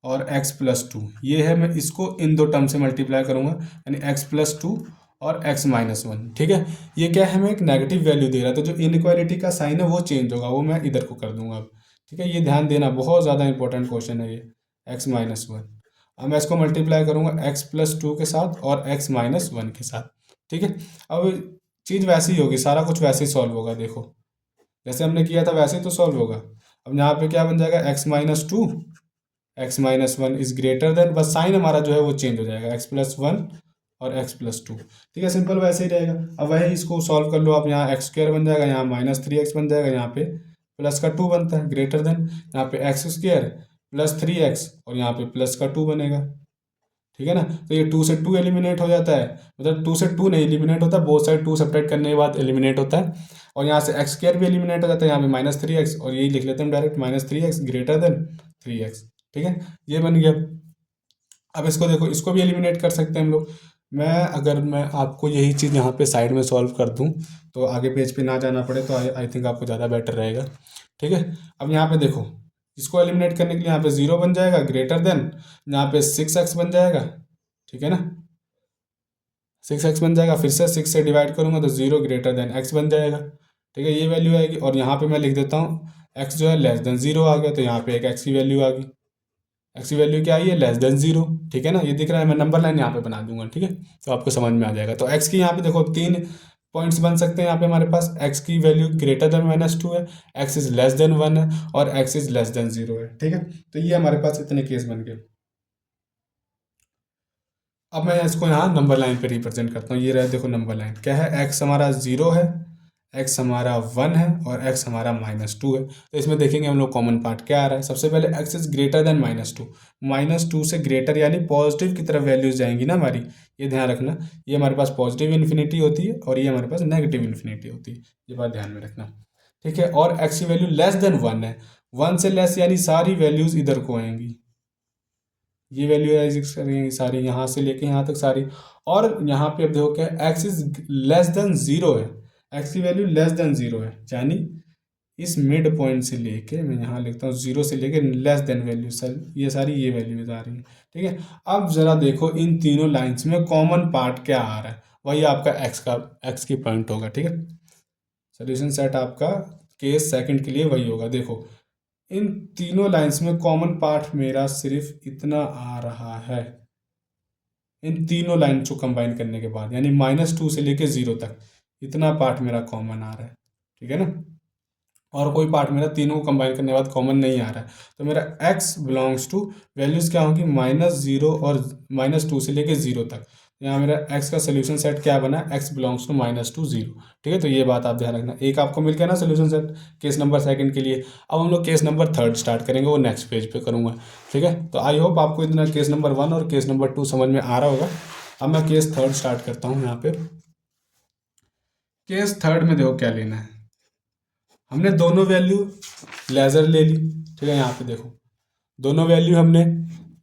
और x + 2, ये है, मैं इसको इन दो टर्म से मल्टीप्लाई करूंगा, यानी x + 2 और x - 1। ठीक है, ये क्या है, हमें एक नेगेटिव वैल्यू दे रहा है, तो जो इनइक्वालिटी का साइन है वो चेंज होगा, वो मैं इधर को कर दूंगा अब। ठीक है, ये ध्यान देना, बहुत ज़्यादा इंपॉर्टेंट क्वेश्चन है ये, x - 1। अब मैं इसको मल्टीप्लाई करूंगा x + 2 के साथ और x - 1 के साथ। ठीक है, अब चीज़ वैसी ही होगी, सारा कुछ वैसे ही सॉल्व होगा। देखो, जैसे हमने किया था वैसे ही तो सॉल्व होगा। अब यहाँ पे क्या बन जाएगा, x - 2, x - 1 is greater then, बस साइन हमारा जो है वो चेंज हो जाएगा, x + 1 और x + 2। ठीक है, सिंपल वैसे ही रहेगा। अब वही इसको सॉल्व कर लो आप, यहाँ x² बन जाएगा, यहाँ -3x बन जाएगा, यहाँ पे प्लस का 2 बनता है ग्रेटर देन, यहाँ पे x² + 3x और यहाँ पे प्लस का 2 बनेगा। ठीक है ना, तो ये 2 से 2 एलिमिनेट हो जाता है, मतलब 2 से 2 नहीं एलिमिनेट होता, बोथ साइड 2 सब्ट्रैक्ट करने के बाद एलिमिनेट होता है। और यहाँ से x² भी एलिमिनेट हो जाता है, यहाँ पे -3x, और यही लिख लेते हैं direct, -3x greater than 3x। ठीक है, ये बन गया। अब इसको देखो, इसको भी एलिमिनेट कर सकते हैं हम लोग। अगर मैं आपको यही चीज़ यहाँ पे साइड में सॉल्व कर दूँ तो आगे पेज पे ना जाना पड़े, तो आई थिंक आपको ज़्यादा बेटर रहेगा। ठीक है, अब यहाँ पे देखो, इसको एलिमिनेट करने के लिए यहाँ पे 0 बन जाएगा ग्रेटर देन, यहाँ पे 6x बन जाएगा। ठीक है ना, 6x बन जाएगा, फिर से 6 से डिवाइड करूँगा तो 0 ग्रेटर देन x बन जाएगा। ठीक है, ये वैल्यू आएगी, और यहाँ पे मैं लिख देता हूँ x जो है लेस देन 0 आ गया, तो यहाँ पे एक x की वैल्यू आ गई। x की वैल्यू क्या आई है, लेस देन 0। ठीक है ना, ये दिख रहा है, मैं नंबर लाइन यहाँ पे बना दूंगा। ठीक है, तो आपको समझ में आ जाएगा। तो x की यहाँ पे देखो 3 पॉइंट्स बन सकते हैं यहाँ पे हमारे पास, x की वैल्यू ग्रेटर देन -2 है, x इज लेस देन 1 है, और x इज लेस देन 0 है। ठीक है, तो ये हमारे पास इतने केस बन गए। अब मैं इसको यहाँ नंबर लाइन पे रिप्रेजेंट करता हूँ। ये रहा, देखो नंबर लाइन क्या है, x हमारा 0 है, x हमारा 1 है, और x हमारा -2 है। तो इसमें देखेंगे हम लोग कॉमन पार्ट क्या आ रहा है। सबसे पहले x इज ग्रेटर देन -2 से ग्रेटर यानी पॉजिटिव की तरफ वैल्यूज जाएंगी ना हमारी, ये ध्यान रखना। ये हमारे पास पॉजिटिव इन्फिनिटी होती है और ये हमारे पास नेगेटिव इन्फिनिटी होती है, ये बात ध्यान में रखना। ठीक है, और x की वैल्यू लेस देन 1 है, 1 से लेस यानी सारी वैल्यूज इधर को आएंगी, ये वैल्यू एग्जिस्ट करेंगी सारी, यहाँ से लेके यहाँ तक सारी। और यहाँ पे अब देखो क्या है, x इज लेस देन 0 है, x की वैल्यू लेस देन 0 है, यानी इस मिड पॉइंट से लेके, मैं यहाँ लिखता हूँ 0 से लेके लेस देन वैल्यू, सर ये सारी ये वैल्यूज आ रही है। ठीक है, अब जरा देखो इन तीनों लाइंस में कॉमन पार्ट क्या आ रहा है, वही आपका x की पॉइंट होगा। ठीक है, सोल्यूशन सेट आपका केस सेकंड के लिए वही होगा। देखो, इन तीनों लाइंस में कॉमन पार्ट मेरा सिर्फ इतना आ रहा है, इन तीनों लाइन को कंबाइन करने के बाद, यानी -2 से लेके 0 तक इतना पार्ट मेरा कॉमन आ रहा है। ठीक है ना, और कोई पार्ट मेरा तीनों को कंबाइन करने के बाद कॉमन नहीं आ रहा है। तो मेरा x बिलोंग्स टू वैल्यूज़ क्या होंगी, -0 और -2 से लेके 0 तक। यहाँ मेरा x का सोल्यूशन सेट क्या बना, x बिलोंग्स टू -2 0। ठीक है, तो ये बात आप ध्यान रखना। एक आपको मिल गया ना solution set case number second के लिए। अब हम लोग केस नंबर थर्ड स्टार्ट करेंगे, वो नेक्स्ट पेज पे करूँगा। ठीक है, तो आई होप आपको इतना केस नंबर 1 और केस नंबर 2 समझ में आ रहा होगा। अब मैं केस थर्ड स्टार्ट करता हूँ। यहाँ पे केस थर्ड में देखो क्या लेना है, हमने दोनों वैल्यू लेजर ले ली। ठीक है, यहाँ पे देखो दोनों वैल्यू हमने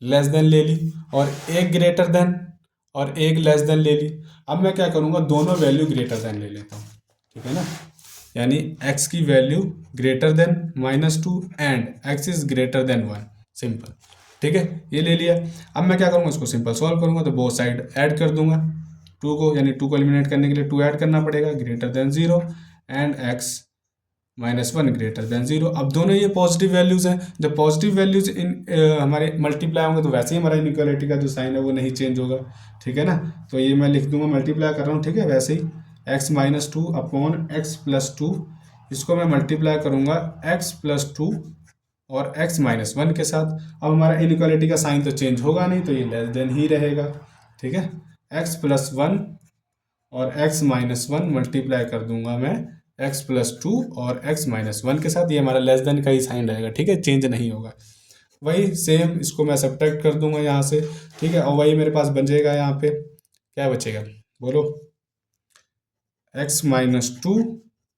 लेस देन ले ली, और एक ग्रेटर देन और एक लेस देन ले ली। अब मैं क्या करूँगा, दोनों वैल्यू ग्रेटर देन ले लेता हूँ। ठीक है ना, यानी x की value greater than -2 and x is greater than 1, simple. ठीक है, ये ले लिया। अब मैं क्या करूँगा, इसको सिंपल सॉल्व करूँगा, तो बोथ साइड ऐड कर दूंगा 2 को, यानी 2 को एलिमिनेट करने के लिए 2 ऐड करना पड़ेगा, greater than 0 and x -1 greater than 0। अब दोनों ये पॉजिटिव वैल्यूज़ हैं, जब पॉजिटिव वैल्यूज हमारे मल्टीप्लाई होंगे तो वैसे ही हमारा इनइक्वालिटी का जो साइन है वो नहीं चेंज होगा। ठीक है ना, तो ये मैं लिख दूंगा, मल्टीप्लाई कर रहा हूँ, ठीक है, वैसे ही x -2 अपॉन x +2, इसको मैं मल्टीप्लाई करूँगा x +2 और x -1 के साथ। अब हमारा इनइक्वालिटी का साइन तो चेंज होगा नहीं, तो ये लेस देन ही रहेगा। ठीक है, x +1 और x -1 मल्टीप्लाई कर दूंगा मैं x +2 और x -1 के साथ, ये हमारा लेस देन का ही साइन रहेगा। ठीक है, चेंज नहीं होगा। वही सेम इसको मैं सब्ट्रैक्ट कर दूंगा यहाँ से। ठीक है, और वही मेरे पास बन जाएगा, यहाँ पे क्या बचेगा बोलो, x -2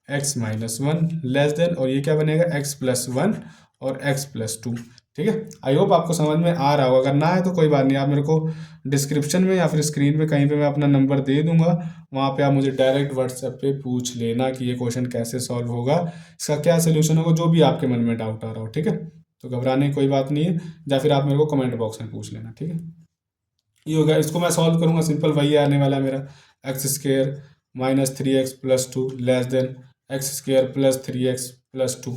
x -1 लेस देन, और ये क्या बनेगा x +1 और x +2। ठीक है, आई होप आपको समझ में आ रहा होगा। अगर ना है तो कोई बात नहीं, आप मेरे को डिस्क्रिप्शन में या फिर स्क्रीन पे कहीं पे मैं अपना नंबर दे दूंगा, वहाँ पे आप मुझे डायरेक्ट व्हाट्सएप पे पूछ लेना कि ये क्वेश्चन कैसे सॉल्व होगा, इसका क्या सोल्यूशन होगा, जो भी आपके मन में डाउट आ रहा हो। ठीक है, तो घबराने की कोई बात नहीं है, या फिर आप मेरे को कमेंट बॉक्स में पूछ लेना। ठीक है, ये हो गया, इसको मैं सॉल्व करूंगा, सिंपल वही आने वाला है मेरा, x² -3x + 2 less than x² +3x + 2।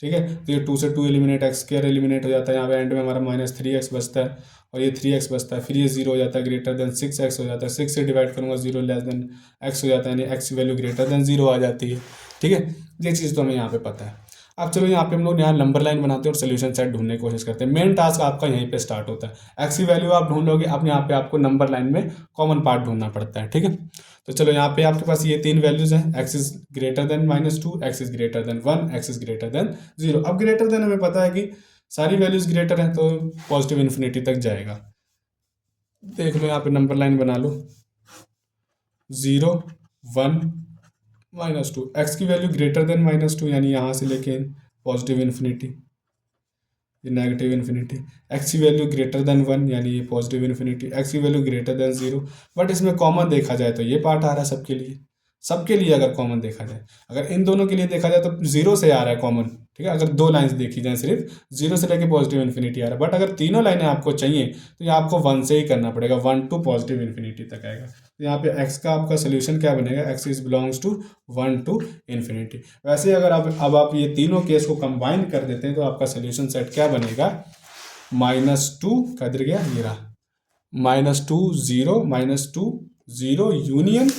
ठीक है, तो ये 2 से 2 एलिमिनेट, x² एलिमिनेट हो जाता है, यहाँ पे एंड में हमारा -3x बचता है और ये 3x बचता है, फिर ये 0 हो जाता है, ग्रेटर देन 6x हो जाता है, 6 से डिवाइड करूंगा 0 लेस देन x हो जाता है, यानी x की वैल्यू ग्रेटर देन 0 आ जाती है। ठीक है, ये चीज़ तो हमें यहाँ पे पता है। अब चलो यहाँ पे हम लोग यहाँ नंबर लाइन बनाते हैं और सोल्यूशन सेट ढूंढने की कोशिश करते हैं। मेन टास्क आपका यहीं पे स्टार्ट होता है, एक्स की वैल्यू आप ढूंढ लोगे, अब यहाँ पे आपको नंबर लाइन में कॉमन पार्ट ढूंढना पड़ता है। ठीक है, तो चलो यहाँ पे आपके पास ये 3 वैल्यूज हैं, x is greater then -2, x is greater than 1, x is greater than 0। अब ग्रेटर देन हमें पता है कि सारी वैल्यूज ग्रेटर हैं, तो पॉजिटिव इन्फिनिटी तक जाएगा। देख लो यहाँ पे नंबर लाइन बना लो, 0 1 -2, एक्स की वैल्यू ग्रेटर देन -2, यानी यहाँ से लेके पॉजिटिव इन्फिनिटी, ये नेगेटिव इन्फिनिटी, एक्स की वैल्यू ग्रेटर देन 1, यानी ये पॉजिटिव इन्फिनिटी, एक्स की वैल्यू ग्रेटर देन 0। बट इसमें कॉमन देखा जाए तो ये पार्ट आ रहा है सबके लिए, सबके लिए अगर कॉमन देखा जाए, अगर इन दोनों के लिए देखा जाए तो 0 से आ रहा है कॉमन। ठीक है, अगर 2 लाइन्स देखी जाए सिर्फ 0 से लेके पॉजिटिव इन्फिनिटी आ रहा है, बट अगर तीनों लाइनें आपको चाहिए तो ये आपको 1 से ही करना पड़ेगा, 1 टू पॉजिटिव इन्फिनिटी तक आएगा। तो यहाँ पे x का आपका सोल्यूशन क्या बनेगा, x is belongs to 1 to infinity. वैसे अगर अब आप ये तीनों केस को कंबाइन कर देते हैं तो आपका सोल्यूशन सेट क्या बनेगा, -2 किधर गया, ये रहा, -2 0 -2 0 यूनियन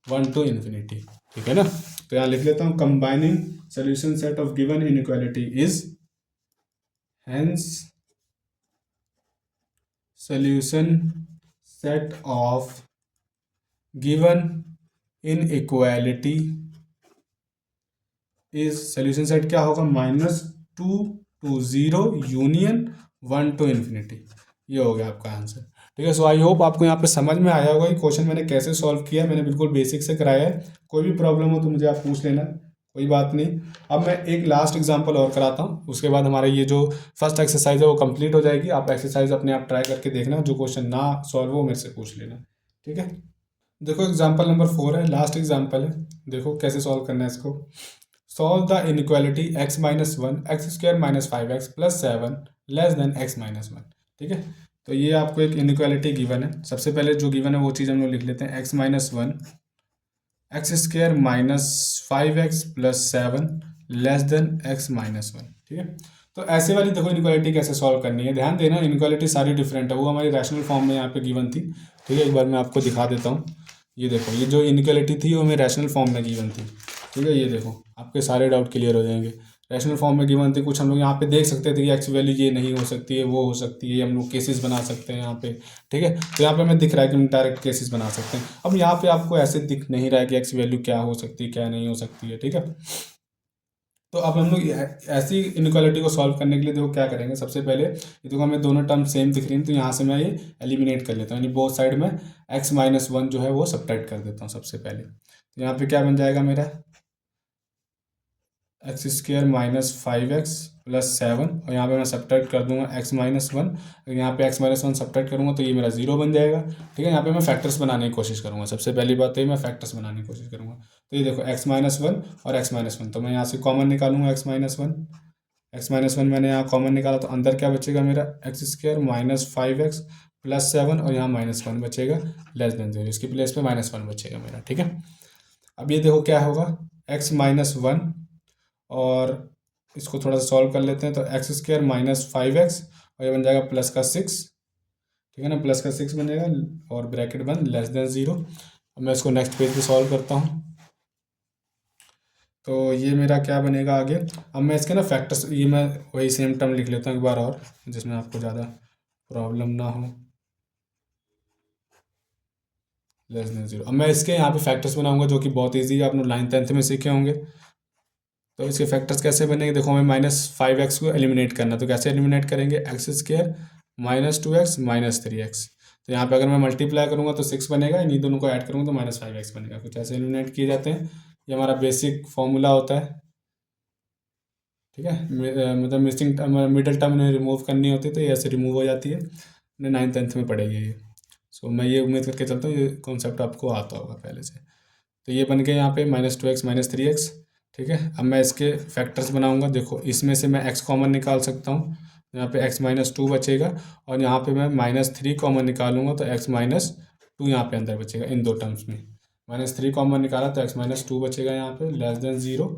1 टू इन्फिनिटी। ठीक है ना, तो यहाँ लिख लेता हूँ, combining solution set of given inequality is, hence solution set of given inequality is, solution set क्या होगा, -2 to 0 यूनियन 1 टू इन्फिनिटी। ये हो गया आपका आंसर। ठीक है, सो आई होप आपको यहाँ पे समझ में आया होगा कि क्वेश्चन मैंने कैसे सॉल्व किया। मैंने बिल्कुल बेसिक से कराया है, कोई भी प्रॉब्लम हो तो मुझे आप पूछ लेना, कोई बात नहीं। अब मैं एक लास्ट एग्जांपल और कराता हूँ, उसके बाद हमारा ये जो फर्स्ट एक्सरसाइज है वो कंप्लीट हो जाएगी। आप एक्सरसाइज अपने आप ट्राई करके देखना, जो क्वेश्चन ना सॉल्व हो मेरे से पूछ लेना। ठीक है, देखो एग्जाम्पल नंबर 4 है, लास्ट एग्जाम्पल है, देखो कैसे सॉल्व करना है इसको। Solve the inequality x -1 x² -5x + 7 less than x -1। ठीक है, तो ये आपको एक इनइक्वालिटी गिवन है। सबसे पहले जो गिवन है वो चीज़ हम लोग लिख लेते हैं, x -1 x² -5x + 7 less than x -1। ठीक है, तो ऐसे वाली देखो इनइक्वालिटी कैसे सॉल्व करनी है, ध्यान देना, इनइक्वालिटी सारी डिफरेंट है, वो हमारी रैशनल फॉर्म में यहाँ पे गिवन थी। ठीक है, एक बार मैं आपको दिखा देता हूँ, ये देखो, ये जो इनइक्वालिटी थी वो हमें रैशनल फॉर्म में गिवन थी। ठीक है, ये देखो आपके सारे डाउट क्लियर हो जाएंगे। रैशनल फॉर्म में गिवन थे, कुछ हम लोग यहाँ पे देख सकते थे कि एक्स वैल्यू ये नहीं हो सकती है, वो हो सकती है, हम लोग केसेस बना सकते हैं यहाँ पे। ठीक है, तो यहाँ पे हमें दिख रहा है कि हम डायरेक्ट केसेस बना सकते हैं। अब यहाँ पे आपको ऐसे दिख नहीं रहा है कि एक्स वैल्यू क्या हो सकती है क्या नहीं हो सकती है। ठीक है, तो अब हम लोग ऐसी इनइक्वालिटी को सॉल्व करने के लिए देखो क्या करेंगे, सबसे पहले ये देखो हमें दोनों टर्म सेम दिख रही हैं, तो यहाँ से मैं ये एलिमिनेट कर लेता हूँ, यानी बोथ साइड में x -1 जो है वो सब्ट्रैक्ट कर देता हूँ सबसे पहले। तो यहाँ पे क्या बन जाएगा मेरा, x square minus 5x plus 7, और यहाँ पे मैं सब्ट्रैक्ट कर दूंगा x माइनस 1, यहाँ पे x माइनस 1 सब्ट्रैक्ट करूँगा तो ये मेरा 0 बन जाएगा। ठीक है, यहाँ पे मैं फैक्टर्स बनाने की कोशिश करूँगा। सबसे पहली बात तो ये मैं फैक्टर्स बनाने की कोशिश करूँगा। तो ये देखो x माइनस 1 और x माइनस 1, तो मैं यहाँ से कॉमन निकालूंगा x माइनस 1। x माइनस 1 मैंने यहाँ कॉमन निकाला तो अंदर क्या बचेगा मेरा, x square minus 5x plus 7, और यहाँ -1 बचेगा लेस देन 0, इसकी प्लेस पे -1 बचेगा मेरा। ठीक है, अब ये देखो क्या होगा, x माइनस 1, और इसको थोड़ा सा सॉल्व कर लेते हैं, तो एक्स स्क्वायर माइनस 5x, और ये बन जाएगा प्लस का 6। ठीक है ना, प्लस का 6 बनेगा, और ब्रैकेट बंद लेस देन 0। अब मैं इसको नेक्स्ट पेज पे सॉल्व करता हूँ, तो ये मेरा क्या बनेगा आगे। अब मैं इसके ना फैक्टर्स, ये मैं वही सेम टर्म लिख लेता हूँ एक बार और, जिसमें आपको ज़्यादा प्रॉब्लम ना हो। लेस देन 0, अब मैं इसके यहाँ पे फैक्टर्स बनाऊंगा जो कि बहुत ईजी है, आप लोग 9th-10th में सीखे होंगे। तो इसके फैक्टर्स कैसे बनेंगे, देखो हमें -5x को एलिमिनेट करना, तो कैसे एलिमिनेट करेंगे, x square minus 2x minus 3x। तो यहाँ पे अगर मैं मल्टीप्लाई करूँगा तो 6 बनेगा, इन्हीं दोनों को ऐड करूँगा तो -5x बनेगा। कुछ ऐसे एलिमिनेट किए जाते हैं, ये हमारा बेसिक फॉर्मूला होता है। ठीक है, मतलब मिसिंग मिडल टर्म इन्हें रिमूव करनी होती है, तो ये ऐसे रिमूव हो जाती है। हमने 9th-10th में पढ़ेगी ये। सो मैं ये उम्मीद करके चलता हूँ ये कॉन्सेप्ट आपको आता होगा पहले से। तो ये बन गया यहाँ पे -2x माइनस 3x। ठीक है, अब मैं इसके फैक्टर्स बनाऊंगा। देखो इसमें से मैं x कॉमन निकाल सकता हूँ, यहाँ पे x माइनस 2 बचेगा, और यहाँ पे मैं -3 कॉमन निकालूंगा तो x माइनस 2 यहाँ पे अंदर बचेगा इन दो टर्म्स में। -3 कॉमन निकाला तो x माइनस 2 बचेगा यहाँ पे लेस देन 0,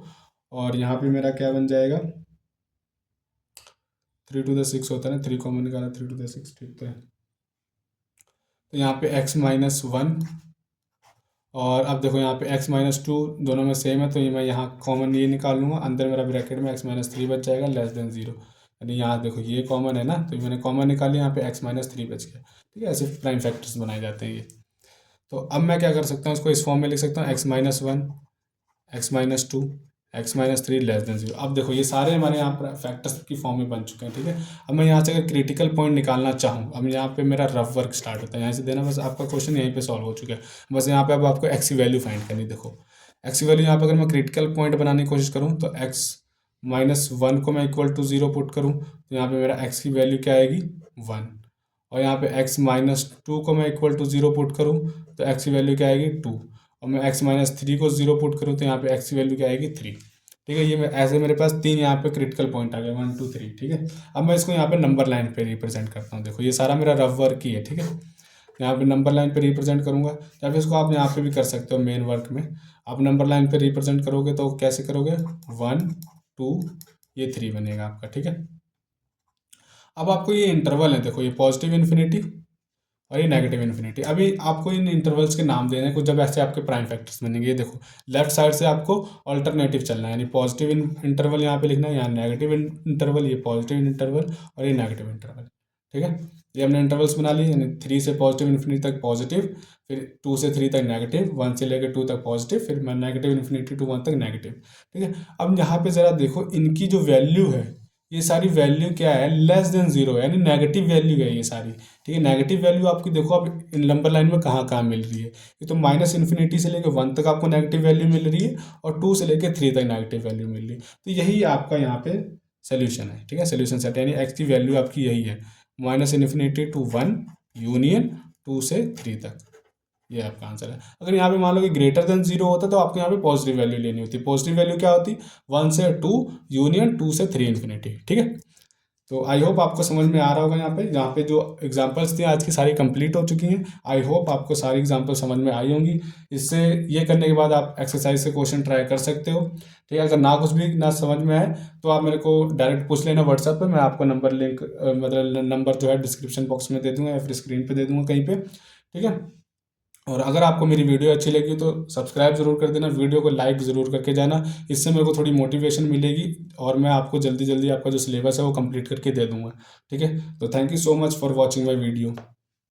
और यहाँ पे मेरा क्या बन जाएगा, 3 to the 6 होता है ना, 3 कॉमन निकाला 3 to the 6, ठीक है। तो यहाँ पे x माइनस 1, और अब देखो यहाँ पे x माइनस 2 दोनों में सेम है, तो ये मैं यहाँ कॉमन ये निकाल लूँगा, अंदर मेरा ब्रैकेट में x माइनस 3 बच जाएगा लेस देन 0। यानी यहाँ देखो ये कॉमन है ना, तो ये मैंने कॉमन निकाली, यहाँ पे x माइनस 3 बच गया। ठीक है, ऐसे प्राइम फैक्टर्स बनाए जाते हैं ये। तो अब मैं क्या कर सकता हूँ, इसको इस फॉर्म में लिख सकता हूँ, x minus 1, x minus 2, x minus 3 less than 0। अब देखो ये सारे हमारे यहाँ पर फैक्टर्स की फॉर्म में बन चुके हैं। ठीक है, अब मैं यहाँ से अगर क्रिटिकल पॉइंट निकालना चाहूँ, अब यहाँ पे मेरा रफ वर्क स्टार्ट होता है, यहाँ से देना, बस आपका क्वेश्चन यहीं पे सॉल्व हो चुका है। बस यहाँ पे अब आपको x की वैल्यू फाइंड करनी। देखो x की वैल्यू यहाँ पे अगर मैं क्रिटिकल पॉइंट बनाने की कोशिश करूँ तो x माइनस 1 को मैं इक्वल टू 0 पुट करूँ तो यहाँ पे मेरा x की वैल्यू क्या आएगी, 1, और यहाँ पे x माइनस 2 को मैं इक्वल टू 0 पुट करूँ तो x की वैल्यू क्या आएगी, 2, और मैं x माइनस 3 को 0 पुट करूँ तो यहाँ पे x की वैल्यू क्या आएगी, 3। ठीक है, ये ऐसे मेरे पास 3 यहाँ पे क्रिटिकल पॉइंट आ गए, 1 2 3। ठीक है, अब मैं इसको यहाँ पे नंबर लाइन पे रिप्रेजेंट करता हूँ। देखो ये सारा मेरा रफ वर्क ही है। ठीक है, यहाँ पे नंबर लाइन पे रिप्रेजेंट करूँगा, या फिर इसको आप यहाँ पे भी कर सकते हो मेन वर्क में। आप नंबर लाइन पे रिप्रेजेंट करोगे तो कैसे करोगे, 1 2 ये 3 बनेगा आपका। ठीक है, अब आपको ये इंटरवल है, देखो ये पॉजिटिव इन्फिनिटी और ये नेगेटिव इन्फिनिटी। अभी आपको इन इंटरवल्स के नाम देने को, जब ऐसे आपके प्राइम फैक्टर्स बनेंगे। ये देखो लेफ्ट साइड से आपको ऑल्टरनेटिव चलना है, यानी पॉजिटिव इंटरवल यहाँ पे लिखना है, यहाँ नेगेटिव इंटरवल, ये पॉजिटिव इंटरवल और ये नेगेटिव इंटरवल। ठीक है, ये हमने इंटरवल्स बना लिए, यानी 3 से पॉजिटिव इन्फिनिटी तक पॉजिटिव, फिर 2 से 3 तक नेगेटिव, 1 से लेकर 2 तक पॉजिटिव, फिर नेगेटिव इन्फिनिटी टू 1 तक नेगेटिव। ठीक है, अब यहाँ पे ज़रा देखो इनकी जो वैल्यू है, ये सारी वैल्यू क्या है, लेस देन 0, यानी नेगेटिव वैल्यू है ये सारी। ठीक है, नेगेटिव वैल्यू आपकी देखो अब इन नंबर लाइन में कहाँ कहाँ मिल रही है। ये तो माइनस इन्फिनिटी से लेकर 1 तक आपको नेगेटिव वैल्यू मिल रही है, और 2 से लेकर 3 तक नेगेटिव वैल्यू मिल रही है। तो यही आपका यहाँ पे सोल्यूशन है। ठीक है, सोल्यूशन सेट, यानी एक्स की वैल्यू आपकी यही है, माइनस इन्फिनिटी टू 1 यूनियन 2 से 3 तक। ये आपका आंसर है। अगर यहाँ पे मान लो कि ग्रेटर देन 0 होता तो आपको यहाँ पे पॉजिटिव वैल्यू लेनी होती। पॉजिटिव वैल्यू क्या होती, 1 से 2 यूनियन 2 से 3 इन्फिनिटी। ठीक है, तो आई होप आपको समझ में आ रहा होगा। यहाँ पे जो एग्जांपल्स थी आज की सारी कंप्लीट हो चुकी हैं। आई होप आपको सारी एग्जांपल समझ में आई होंगी। इससे ये करने के बाद आप एक्सरसाइज से क्वेश्चन ट्राई कर सकते हो। ठीक है, अगर ना कुछ भी ना समझ में आए तो आप मेरे को डायरेक्ट पूछ लेना व्हाट्सएप पे, मैं आपको नंबर लिंक मतलब नंबर जो है डिस्क्रिप्शन बॉक्स में दे दूंगा या फिर स्क्रीन पे दे दूंगा कहीं पे। ठीक है, और अगर आपको मेरी वीडियो अच्छी लगी तो सब्सक्राइब ज़रूर कर देना, वीडियो को लाइक ज़रूर करके जाना, इससे मेरे को थोड़ी मोटिवेशन मिलेगी और मैं आपको जल्दी जल्दी आपका जो सिलेबस है वो कंप्लीट करके दे दूँगा। ठीक है, तो thank you so much for watching my video.